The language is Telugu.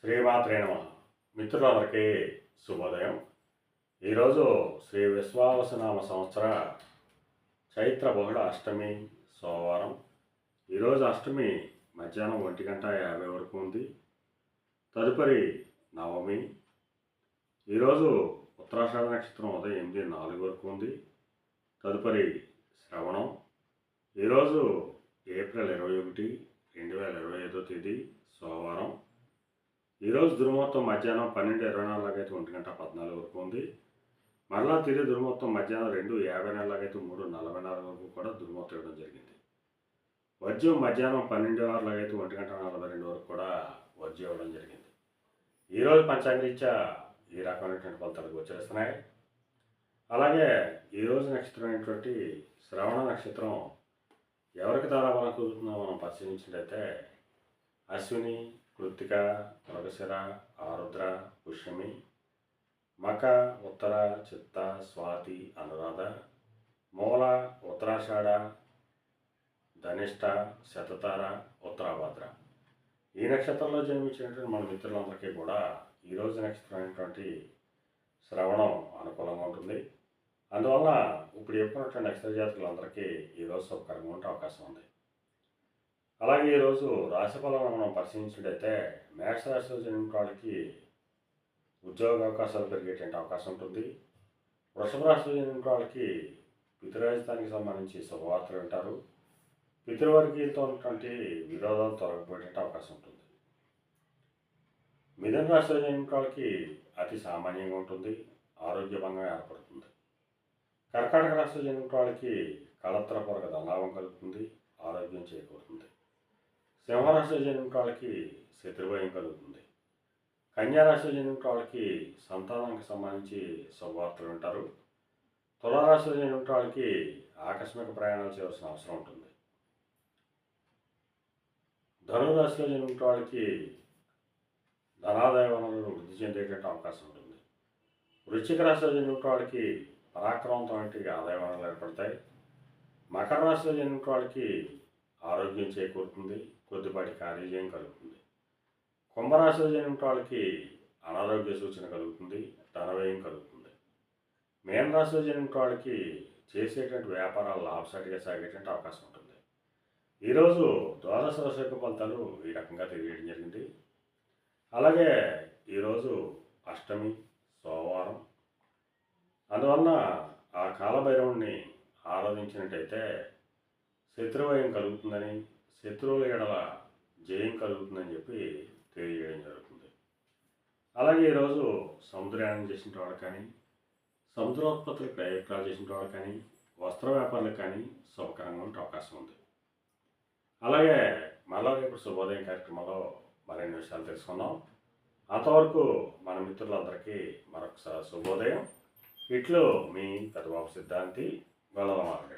శ్రీమాత్రే నమః. మిత్రులందరికీ శుభోదయం. ఈరోజు శ్రీ విశ్వావసునామ సంవత్సర చైత్ర బహుళ అష్టమి సోమవారం. ఈరోజు అష్టమి మధ్యాహ్నం 1:50 వరకు ఉంది. తదుపరి నవమి. ఈరోజు ఉత్తరాషాఢ నక్షత్రం ఉదయం 8:04 వరకు ఉంది. తదుపరి శ్రవణం. ఈరోజు ఏప్రిల్ 21, 2025 తేదీ సోమవారం. ఈరోజు దుర్ముహూర్తం మధ్యాహ్నం 12:24 అయితే 1:14 వరకు ఉంది. మరలా తిరిగి దుర్ముహూర్తం మధ్యాహ్నం 2:54 అయితే 3:44 వరకు కూడా దుర్ముహూర్తం ఇవ్వడం జరిగింది. వర్జ్యం మధ్యాహ్నం 12:06 అయితే 1:42 వరకు కూడా వర్జ్యం ఇవ్వడం జరిగింది. ఈరోజు పంచాంగరీత్యా ఈ రకమైనటువంటి ఫలితాలు గోచరిస్తున్నాయి. అలాగే ఈరోజు నక్షత్రం అయినటువంటి శ్రవణ నక్షత్రం ఎవరికి తారాబలం కుదురుతుందో మనం పరిశీలించినట్లయితే అశ్విని, కృత్తిక, మృగశిర, ఆరుద్ర, పుష్యమి, మక, ఉత్తర, చిత్త, స్వాతి, అనురాధ, మూల, ఉత్తరాషాఢ, ధనిష్ట, శతతార, ఉత్తరాభద్ర. ఈ నక్షత్రంలో జన్మించినటువంటి మన మిత్రులందరికీ కూడా ఈరోజు నక్షత్రం అయినటువంటి శ్రవణం అనుకూలంగా ఉంటుంది. అందువల్ల ఇప్పుడు చెప్పుకున్నటువంటి నక్షత్ర జాతకులందరికీ ఈరోజు శుభకరంగా ఉండే అవకాశం ఉంది. అలాగే ఈరోజు రాశిఫలాలను మనం పరిశీలించినట్లయితే మేషరాశిలో జన్మించిన వాళ్ళకి ఉద్యోగ అవకాశాలు పెరిగేటువంటి అవకాశం ఉంటుంది. వృషభ రాశిలో జన్మించిన వాళ్ళకి పితృరాజధానికి సంబంధించి శుభవార్తలు వింటారు. పితృవర్గీయులతో ఉన్నటువంటి విరోధాలు తొలగిపోయేటువంటి అవకాశం ఉంటుంది. మిథున రాశిలో జన్మించిన వాళ్ళకి అతి సామాన్యంగా ఉంటుంది. ఆరోగ్యభంగా ఏర్పడుతుంది. కర్కాటక రాశిలో జన్మించిన వాళ్ళకి కళత్రపూర్వక ధనలాభం కలుగుతుంది. ఆరోగ్యం చేకూరుతుంది. సింహరాశిలో జన్మించిన వాళ్ళకి శత్రుభయం కలుగుతుంది. కన్యారాశిలో జన్మించిన వాళ్ళకి సంతానానికి సంబంధించి శుభవార్తలు వింటారు. తులారాశిలో జన్మించిన వాళ్ళకి ఆకస్మిక ప్రయాణాలు చేయవలసిన అవసరం ఉంటుంది. ధనురాశిలో జన్మించిన వాళ్ళకి ధనాదాయ వనరులు వృద్ధి చెందేటువంటి అవకాశం ఉంటుంది. వృశ్చిక రాశిలో జన్మించిన వాళ్ళకి పరాక్రమంతో ఆదాయ వనరులు ఏర్పడతాయి. మకర రాశిలో జన్మించిన వాళ్ళకి ఆరోగ్యం చేకూరుతుంది. కొద్దిపాటి కార్యజయం కలుగుతుంది. కుంభరాశిలో జన్మించిన వాళ్ళకి అనారోగ్య సూచన కలుగుతుంది. ధనవ్యయం కలుగుతుంది. మీనరాశిలో జన్మించిన వాళ్ళకి చేసేటువంటి వ్యాపారాలు లాభసాటిగా సాగేటువంటి అవకాశం ఉంటుంది. ఈరోజు ద్వాదశ రాశి ఫలితాలు ఈ రకంగా తెలియడం జరిగింది. అలాగే ఈరోజు అష్టమి సోమవారం. అందువలన ఆ కాలభైరవుణ్ణి ఆరాధించినట్టయితే శత్రువయం కలుగుతుందని, శత్రువుల ఎడల జయం కలుగుతుందని చెప్పి తెలియజేయడం జరుగుతుంది. అలాగే ఈరోజు సముద్రయానం చేసిన వాళ్ళు కానీ, సముద్రోత్పత్తులు ప్రయోగాలు చేసిన వాళ్ళు కానీ, వస్త్ర వ్యాపారులకు కానీ శుభకరంగా ఉండే అవకాశం ఉంది. అలాగే మళ్ళా రేపు శుభోదయం కార్యక్రమంలో మరిన్ని విషయాలు తెలుసుకుందాం. అంతవరకు మన మిత్రులందరికీ మరొకసారి శుభోదయం. ఇట్లు మీ పెద్దబాబు సిద్ధాంతి గొల్లల మాట్లాడాడు.